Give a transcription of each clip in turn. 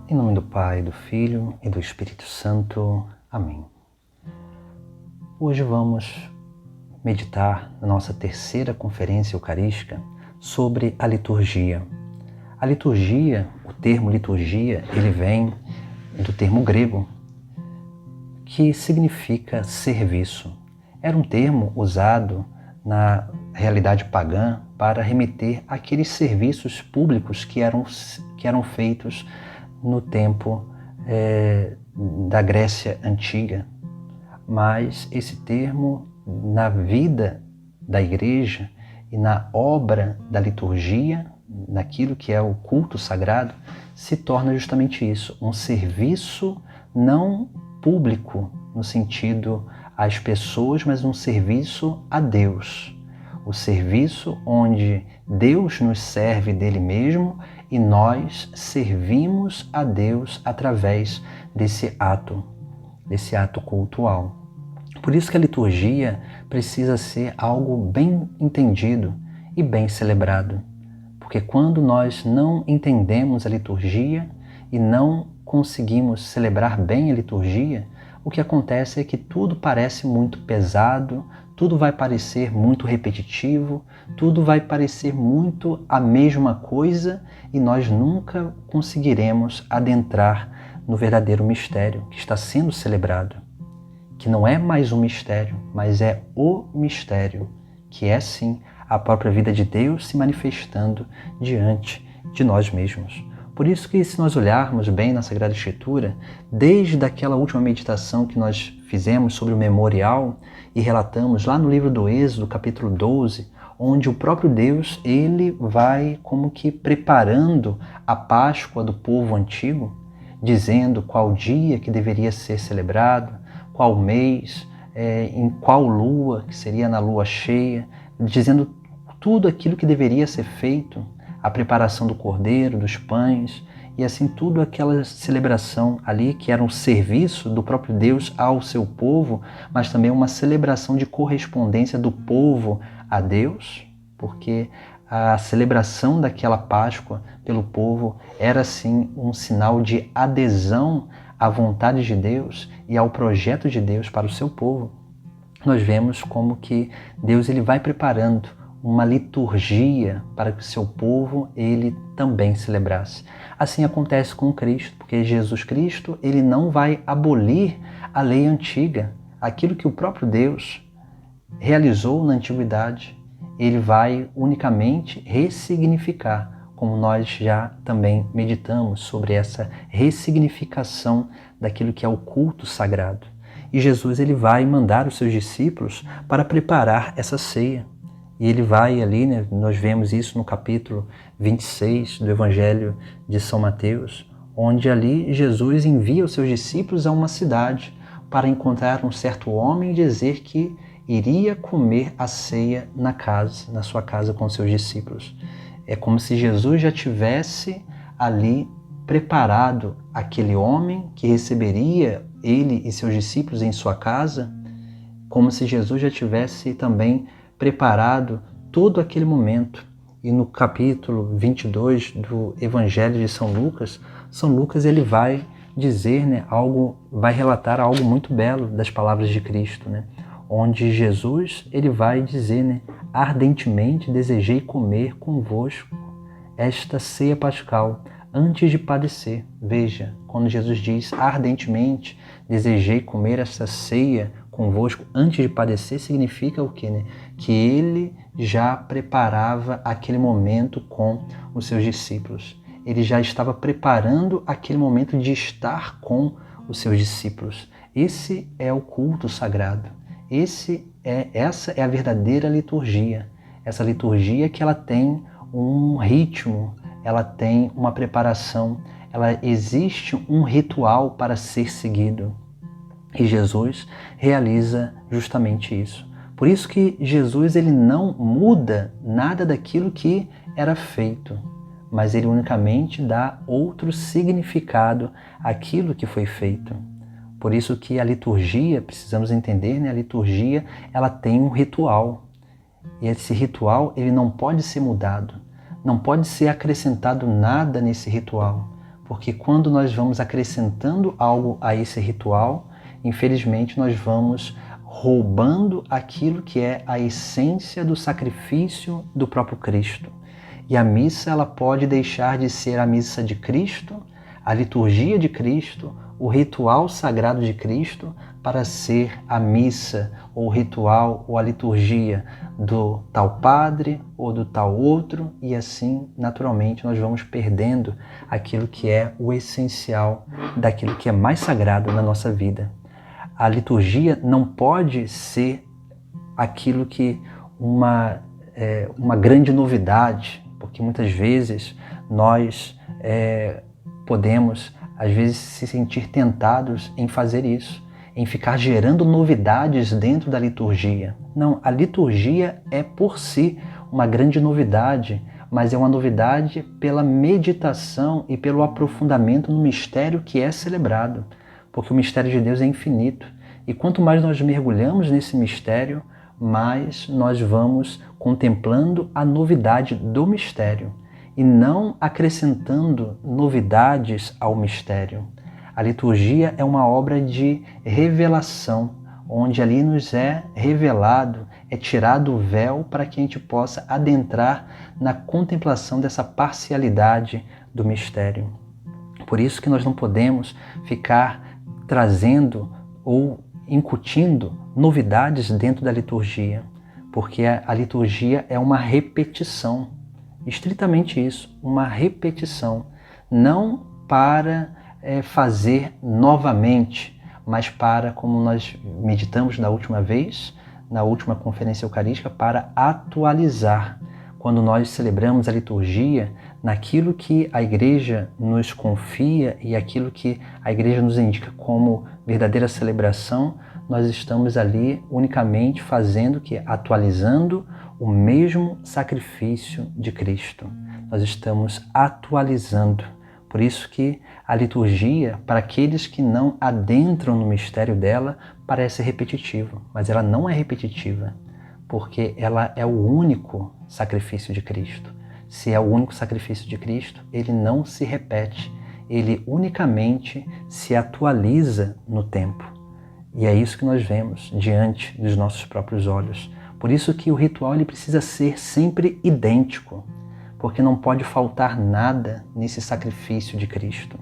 Em nome do Pai, do Filho e do Espírito Santo. Amém. Hoje vamos meditar na nossa terceira conferência eucarística sobre a liturgia. A liturgia, o termo liturgia, ele vem do termo grego, que significa serviço. Era um termo usado na realidade pagã para remeter àqueles serviços públicos que eram feitos no tempo da Grécia Antiga. Mas esse termo, na vida da Igreja e na obra da liturgia, naquilo que é o culto sagrado, se torna justamente isso, um serviço não público, no sentido às pessoas, mas um serviço a Deus. O serviço onde Deus nos serve dele mesmo e nós servimos a Deus através desse ato cultual. Por isso que a liturgia precisa ser algo bem entendido e bem celebrado. Porque quando nós não entendemos a liturgia e não conseguimos celebrar bem a liturgia, o que acontece é que tudo parece muito pesado, tudo vai parecer muito repetitivo, tudo vai parecer muito a mesma coisa e nós nunca conseguiremos adentrar no verdadeiro mistério que está sendo celebrado, que não é mais um mistério, mas é o mistério, que é sim a própria vida de Deus se manifestando diante de nós mesmos. Por isso que, se nós olharmos bem na Sagrada Escritura, desde aquela última meditação que nós fizemos sobre o memorial e relatamos lá no livro do Êxodo, capítulo 12, onde o próprio Deus, ele vai como que preparando a Páscoa do povo antigo, dizendo qual dia que deveria ser celebrado, qual mês, em qual lua, que seria na lua cheia, dizendo tudo aquilo que deveria ser feito, a preparação do cordeiro, dos pães, e assim tudo aquela celebração ali que era um serviço do próprio Deus ao seu povo, mas também uma celebração de correspondência do povo a Deus, porque a celebração daquela Páscoa pelo povo era sim um sinal de adesão à vontade de Deus e ao projeto de Deus para o seu povo. Nós vemos como que Deus ele vai preparando uma liturgia para que o seu povo ele também celebrasse. Assim acontece com Cristo, porque Jesus Cristo ele não vai abolir a lei antiga, aquilo que o próprio Deus realizou na antiguidade, ele vai unicamente ressignificar, como nós já também meditamos sobre essa ressignificação daquilo que é o culto sagrado. E Jesus ele vai mandar os seus discípulos para preparar essa ceia. E ele vai ali, nós vemos isso no capítulo 26 do Evangelho de São Mateus, onde ali Jesus envia os seus discípulos a uma cidade para encontrar um certo homem e dizer que iria comer a ceia na sua casa com seus discípulos. É como se Jesus já tivesse ali preparado aquele homem que receberia ele e seus discípulos em sua casa, como se Jesus já tivesse também preparado todo aquele momento. E no capítulo 22 do Evangelho de São Lucas ele vai dizer, vai relatar algo muito belo das palavras de Cristo, onde Jesus ele vai dizer, ardentemente desejei comer convosco esta ceia pascal antes de padecer. Veja, quando Jesus diz ardentemente desejei comer esta ceia convosco antes de padecer, significa o quê? Que ele já preparava aquele momento com os seus discípulos. Ele já estava preparando aquele momento de estar com os seus discípulos. Esse é o culto sagrado. Essa é a verdadeira liturgia. Essa liturgia que ela tem um ritmo, ela tem uma preparação, ela existe um ritual para ser seguido. E Jesus realiza justamente isso. Por isso que Jesus ele não muda nada daquilo que era feito, mas ele unicamente dá outro significado àquilo que foi feito. Por isso que a liturgia, precisamos entender, a liturgia ela tem um ritual. E esse ritual ele não pode ser mudado, não pode ser acrescentado nada nesse ritual, porque quando nós vamos acrescentando algo a esse ritual, infelizmente nós vamos roubando aquilo que é a essência do sacrifício do próprio Cristo. E a missa ela pode deixar de ser a missa de Cristo, a liturgia de Cristo, o ritual sagrado de Cristo, para ser a missa, ou o ritual, ou a liturgia do tal padre ou do tal outro, e assim, naturalmente, nós vamos perdendo aquilo que é o essencial daquilo que é mais sagrado na nossa vida. A liturgia não pode ser aquilo que uma grande novidade, porque muitas vezes nós podemos, às vezes, se sentir tentados em fazer isso, em ficar gerando novidades dentro da liturgia. Não, a liturgia é por si uma grande novidade, mas é uma novidade pela meditação e pelo aprofundamento no mistério que é celebrado, porque o mistério de Deus é infinito. E quanto mais nós mergulhamos nesse mistério, mais nós vamos contemplando a novidade do mistério e não acrescentando novidades ao mistério. A liturgia é uma obra de revelação, onde ali nos é revelado, é tirado o véu para que a gente possa adentrar na contemplação dessa parcialidade do mistério. Por isso que nós não podemos ficar trazendo ou incutindo novidades dentro da liturgia, porque a liturgia é uma repetição, estritamente isso, uma repetição, não para fazer novamente, mas para, como nós meditamos da última vez, na última conferência eucarística, para atualizar. Quando nós celebramos a liturgia, naquilo que a Igreja nos confia e aquilo que a Igreja nos indica como verdadeira celebração, nós estamos ali unicamente fazendo que atualizando o mesmo sacrifício de Cristo. Nós estamos atualizando. Por isso que a liturgia, para aqueles que não adentram no mistério dela, parece repetitiva, mas ela não é repetitiva, porque ela é o único sacrifício de Cristo. Se é o único sacrifício de Cristo, ele não se repete, ele unicamente se atualiza no tempo. E é isso que nós vemos diante dos nossos próprios olhos. Por isso que o ritual ele precisa ser sempre idêntico, porque não pode faltar nada nesse sacrifício de Cristo.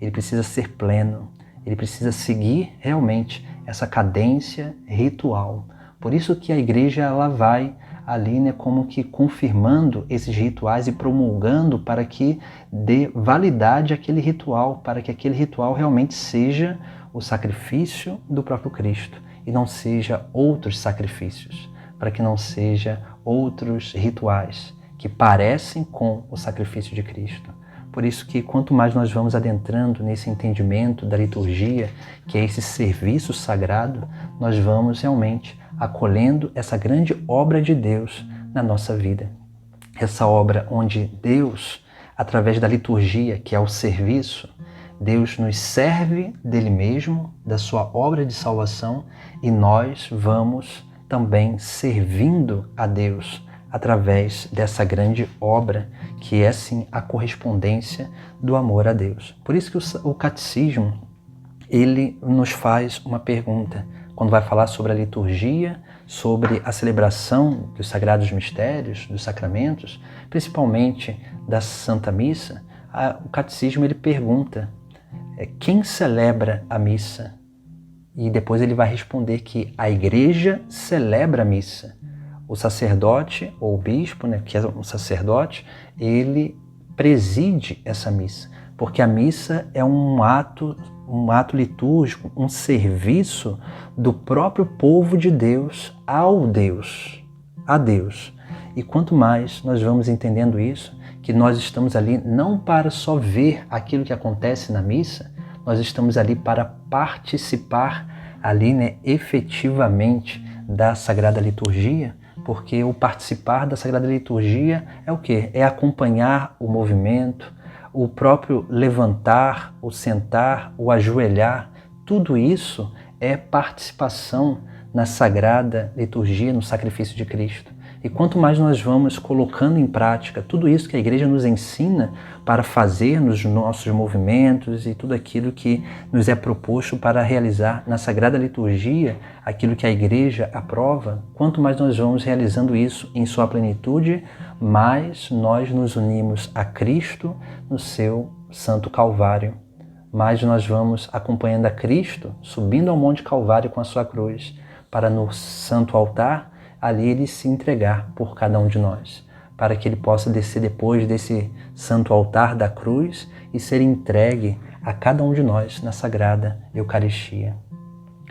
Ele precisa ser pleno, ele precisa seguir realmente essa cadência ritual. Por isso que a Igreja ela vai ali, como que confirmando esses rituais e promulgando para que dê validade àquele ritual, para que aquele ritual realmente seja o sacrifício do próprio Cristo e não seja outros sacrifícios, para que não seja outros rituais que parecem com o sacrifício de Cristo. Por isso que quanto mais nós vamos adentrando nesse entendimento da liturgia, que é esse serviço sagrado, nós vamos realmente acolhendo essa grande obra de Deus na nossa vida. Essa obra onde Deus, através da liturgia, que é o serviço, Deus nos serve dele mesmo, da sua obra de salvação, e nós vamos também servindo a Deus através dessa grande obra, que é sim a correspondência do amor a Deus. Por isso que o catecismo, ele nos faz uma pergunta, quando vai falar sobre a liturgia, sobre a celebração dos sagrados mistérios, dos sacramentos, principalmente da Santa Missa, o catecismo ele pergunta, quem celebra a missa? E depois ele vai responder que a Igreja celebra a missa. O sacerdote, ou o bispo, que é um sacerdote, ele preside essa missa, porque a missa é um ato litúrgico, um serviço do próprio povo de Deus ao Deus, a Deus. E quanto mais nós vamos entendendo isso, que nós estamos ali não para só ver aquilo que acontece na missa, nós estamos ali para participar ali, efetivamente da Sagrada Liturgia, porque o participar da Sagrada Liturgia é o quê? É acompanhar o movimento, o próprio levantar, o sentar, o ajoelhar, tudo isso é participação na Sagrada Liturgia, no sacrifício de Cristo. E quanto mais nós vamos colocando em prática tudo isso que a igreja nos ensina para fazer nos nossos movimentos e tudo aquilo que nos é proposto para realizar na Sagrada Liturgia, aquilo que a igreja aprova, quanto mais nós vamos realizando isso em sua plenitude, mais nós nos unimos a Cristo no seu Santo Calvário. Mais nós vamos acompanhando a Cristo, subindo ao Monte Calvário com a sua cruz, para no Santo Altar, ali ele se entregar por cada um de nós, para que ele possa descer depois desse santo altar da cruz e ser entregue a cada um de nós na Sagrada Eucaristia,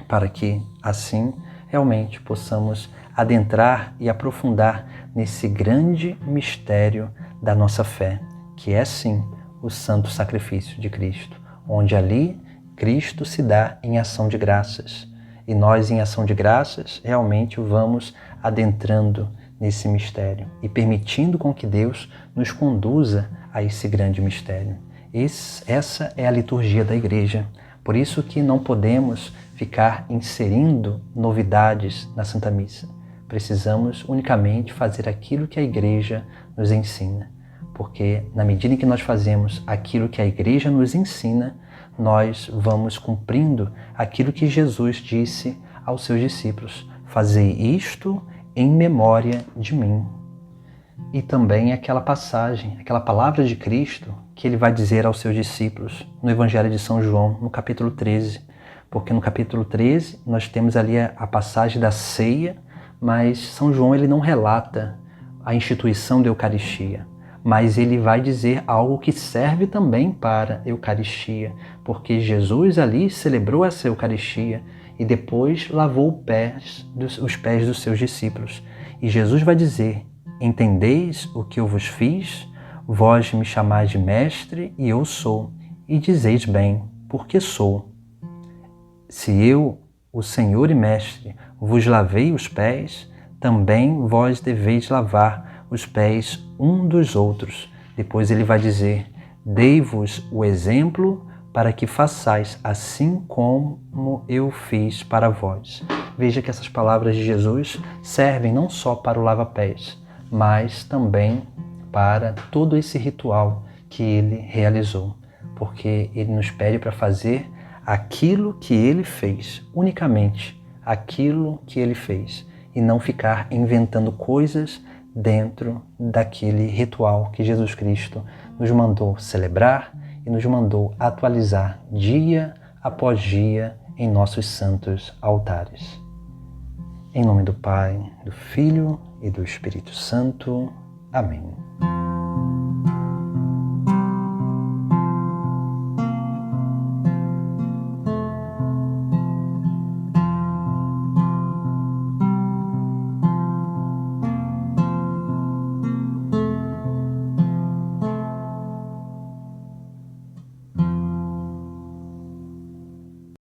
para que assim realmente possamos adentrar e aprofundar nesse grande mistério da nossa fé, que é sim o santo sacrifício de Cristo, onde ali Cristo se dá em ação de graças. E nós, em ação de graças, realmente vamos adentrando nesse mistério e permitindo com que Deus nos conduza a esse grande mistério. Essa é a liturgia da igreja. Por isso que não podemos ficar inserindo novidades na Santa Missa. Precisamos unicamente fazer aquilo que a igreja nos ensina. Porque na medida em que nós fazemos aquilo que a igreja nos ensina, nós vamos cumprindo aquilo que Jesus disse aos seus discípulos: fazei isto em memória de mim. E também aquela passagem, aquela palavra de Cristo que ele vai dizer aos seus discípulos no Evangelho de São João, no capítulo 13. Porque no capítulo 13 nós temos ali a passagem da ceia, mas São João ele não relata a instituição da Eucaristia. Mas ele vai dizer algo que serve também para a Eucaristia, porque Jesus ali celebrou essa Eucaristia e depois lavou os pés dos seus discípulos. E Jesus vai dizer: entendeis o que eu vos fiz? Vós me chamais de mestre e eu sou, e dizeis bem, porque sou. Se eu, o Senhor e Mestre, vos lavei os pés, também vós deveis lavar os pés um dos outros. Depois ele vai dizer: dei-vos o exemplo para que façais assim como eu fiz para vós. Veja que essas palavras de Jesus servem não só para o lava-pés, mas também para todo esse ritual que ele realizou, porque ele nos pede para fazer aquilo que ele fez, unicamente aquilo que ele fez, e não ficar inventando coisas dentro daquele ritual que Jesus Cristo nos mandou celebrar e nos mandou atualizar dia após dia em nossos santos altares. Em nome do Pai, do Filho e do Espírito Santo. Amém.